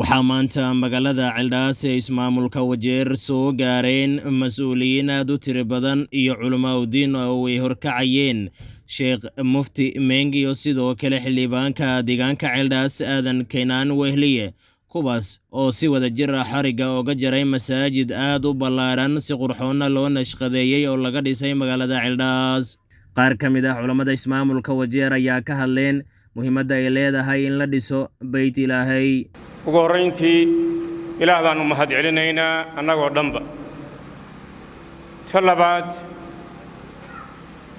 waxaa maanta magaalada Cildhaas ee ismaamulka Wajeer soo gaareen mas'uuliyiin aad u tiro badan iyo culumaaddin oo ay horkacayeen Sheekh Mufti Mengi iyo sidoo kale xildhibaanka deegaanka Cildhaas Aadan Keenan Wehliye kuwaas oo si wada jir ah xariga uga jaray masaajid aad u ballaaran si qurxoon loo nashqadeeyay oo laga dhisay magaalada Cildhaas. qaar ka mid ah culimada ismaamulka Wajeer ayaa ka hadleen muhiimadda ay leedahay in la dhiso bayt Ilaahay. ugu horreyntii ilaah baan u mahad celinaynaa annagoo dhanba. ta labaad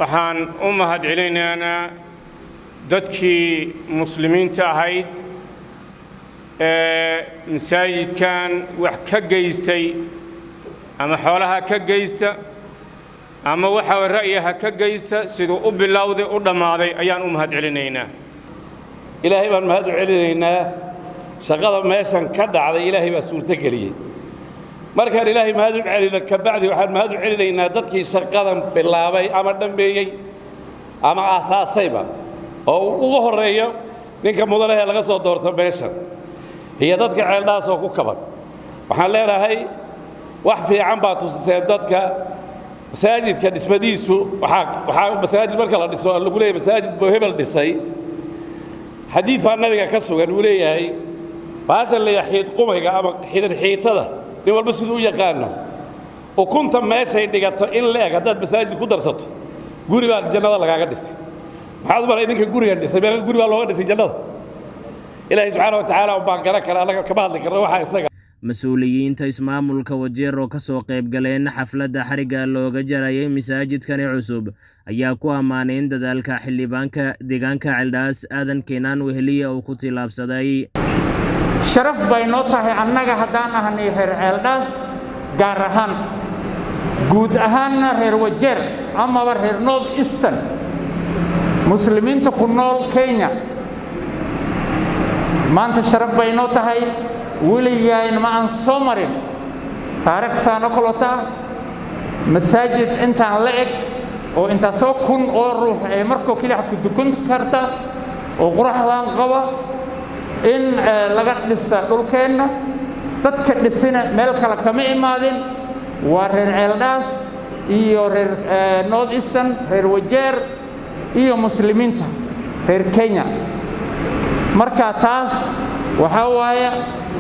waxaan u mahad celinaynaa dadkii muslimiinta ahayd ee masaajidkan wax ka geystay ama xoolaha ka geysta ama waxa ra'yaha ka geysta siduu u bilowday u dhammaaday ayaan u mahad celinaynaa. ilaahay baan mahad celinaynaa shaqada meeshan ka dhacday ilaahay baa suurto geliyey. markaan ilaahay mahad celino ka bacdi waxaan mahad celinaynaa dadkii shaqadan bilaabay ama dhammeeyey ama aasaasayba oo ugu horeeyo ninka mudane laga soo doorto meeshan iyo dadka Cildhaas oo ku kaban. waxaan leenahay wax fiican baa tusisay dadka masaajidka dhismadiisu waxaa masaajid marka la dhiso lagu leeyahay masaajid buu hebel dhisay. xadiid baa nabiga ka sugan uu leeyahay baasha la yaxiid qumayga ama xidhan xiitada nin walba siduu u yaqaano ukunta meeshay dhigato in leeg haddaad masaajid ku darsato guri baa jannada lagaaga dhisay. maxaad u malay ninka gurigan dhisay meel guri baa looga dhisay jannada. ilaahay subxaanahu wa tacaala baan garan karaa annaga kama hadli karno waxaa isaga. mas-uuliyiinta ismaamulka Wajeer oo ka soo qayb galeen xafladda xariga looga jarayay masaajidkani cusub ayaa ku ammaaneen dadaalka xildhibaanka deegaanka Cildhaas Aadan Keenan Wehliye oo ku tilaabsaday. sharaf bay noo tahay annaga haddaan ahnay reer Cildhaas gaar ahaan guud ahaanna reer Wajeer amaba reer North Eastern muslimiinta ku nool Kenya maanta sharaf bay noo tahay. weligayn ma aan soo marin taariikh sano kolota masaajid intaan la eg oo intaasoo kun oo ruux ay markoo keliya ku dukan karta oo quraxdan qaba in laga dhisa dhulkeenna. dadka dhisina meel kale kama imaadin waa reer Cildhaas iyo reer North Eastern reer Wajeer iyo muslimiinta reer Kenya. marka taas waxa waaye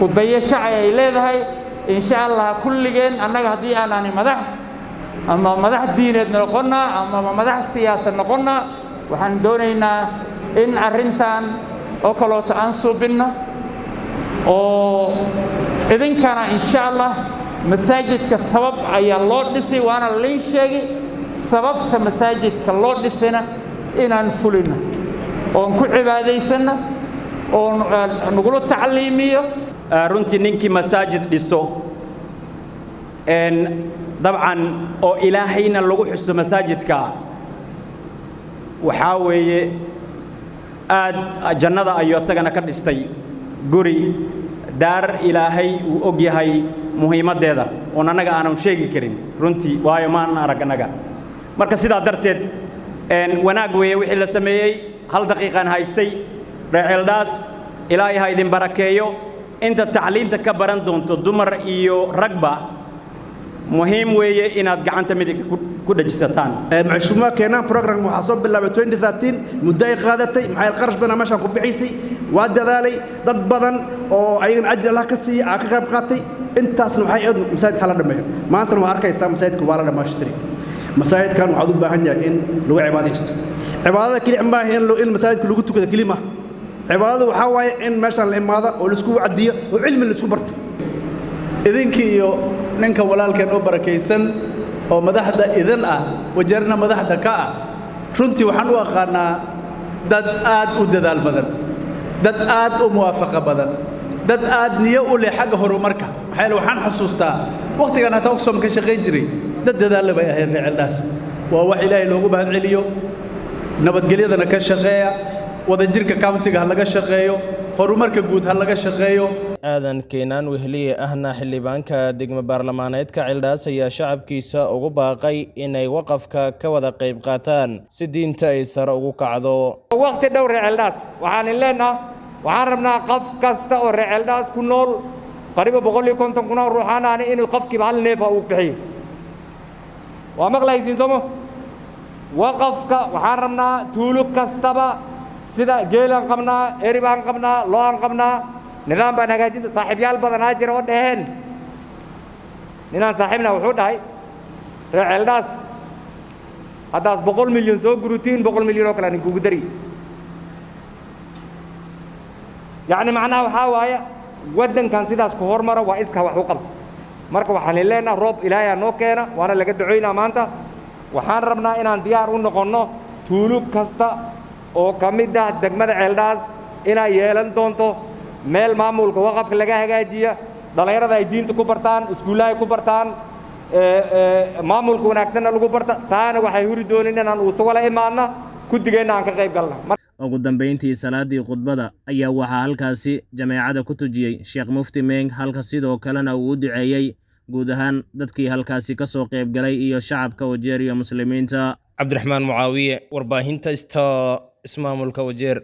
ku dayasho ay leedahay insha Allah kulligeen annaga haddii aanan madax ama madax diineed noqonna ama madax siyaasad noqonna waxaan doonaynaa in arrintan oo kaleeto aan suubinno oo idinkana insha Allah masaajidka sabab ayaa loo dhisay waana la sheegay sababta masaajidka loo dhisayna inaan fulino oo ku cibaadaysanno oo nagula tacliimiyo. runtii ninkii masaajid dhiso dabcan oo ilaahayna lagu xuso masaajidka waxaa weeye aad jannada ayuu asagana ka dhistay guri daar ilaahay uu og yahay muhiimaddeeda oo annaga aanan sheegi karin runtii waayo maan arag annaga. marka sidaa darteed wanaag weeye wixii la sameeyey. hal daqiiqaan haystay reer Cildhaas ilaahay ha idin barakeeyo. inta tacliinta ka baran doonto dumar iyo ragba muhiim weeye inaad gacanta midigta ku dhajisataan. macluumaadka keenan program waxa soo bilaabay 2013 muddo ay qaadatay maxay qarash badan meeshan ku bixisay waa dadaalay dad badan oo ayagana ajir Allah ka siiyay ka qayb qaatay intaasna waxay aad masaajidka la dhameeyay. maanta waa arkaysaa masaajidka waa la dhamaashtiray. masaajidkan waxa u baahan yahay in lagu cibaadaysto. cibaadada kaliya ma ahayn in masaajidka lagu tukado kaliya cibaadadu waxa waaye in meeshan la imaado oo la isku wacdiyo oo cilmi la isku barto. idinkii iyo ninka walaalkeen oo barakaysan oo madaxda idin ah Wajeerna madaxda ka ah runtii waxaan u aqaanaa dad aad u dadaal badan, dad aad u muwaafaqo badan, dad aad niyo u leh xagga horumarka. waxaan xasuustaa waqtigan aad Oxfam ka shaqayn jiray dad dadaal bay ahayd reer Cildhaas. waa wax ilaahay loogu mahad celiyo. nabadgelyadana ka shaqeeya wadajirka countiga laga shaqeeyo horumarka guud laga shaqeeyo. Aadan Keenan Wehliye ahna xildhibaanka degmo baarlamaaneedka Cildhaas ayaa shacabkiisa ugu baaqay inay waqafka ka wada qayb qaataan si diinta ay sare ugu kacdo. waqti dhowr Cildhaas waxaan leenahay waxaan rabnaa qof kasta oo reer ceeldhaas ku nool qariiba 150 kun oo ruuxaan ah inuu qofkiiba hal neef uu bixiyo waa maqlaysiin somo waqafka waxaan rabnaa tuulo kastaba sida geelan qabnaa eribaan qabnaa lo'aan qabnaa nidaam baan hagaajinta saaxiibyaal badan aa jira oo dhaheen ninaan saaxiibna wuxuu dhahay reer ceeldhaas haddaas 100 milyan soo gurutiin 100 milyan oo kale aan kugu dari yacni macnaha waxaa waaye waddankan sidaas ku hormara waa iska wax u qabsi marka waxaan leenahay roob ilaahay noo keena waana laga duceynaa maanta waxaan rabnaa inaan diyaar u noqonno tuulo kasta oo ka mid ah degmada ceeldhaas inay yeelan doonto meel maamulka waqafka laga hagaajiya dhalinyarada ay diinta ku bartaan iskuulaha ku bartaan maamulka wanaagsanna lagu barta taana waxay huri dooneen inaan uu wala imaadna kudigeenna aan ka qayb galna ugu dambeyntii salaadii khudbada ayaa waxaa halkaasi jameecada ku tujiyey Sheekh Mufti Meng halka sidoo kalena uu u duceeyay guud ahaan dadkii halkaasi ka soo qayb galay iyo shacabka Wajeer iyo muslimiinta. Cabdiraxmaan Mucaawiye, warbaahinta ismaamulka Wajeer.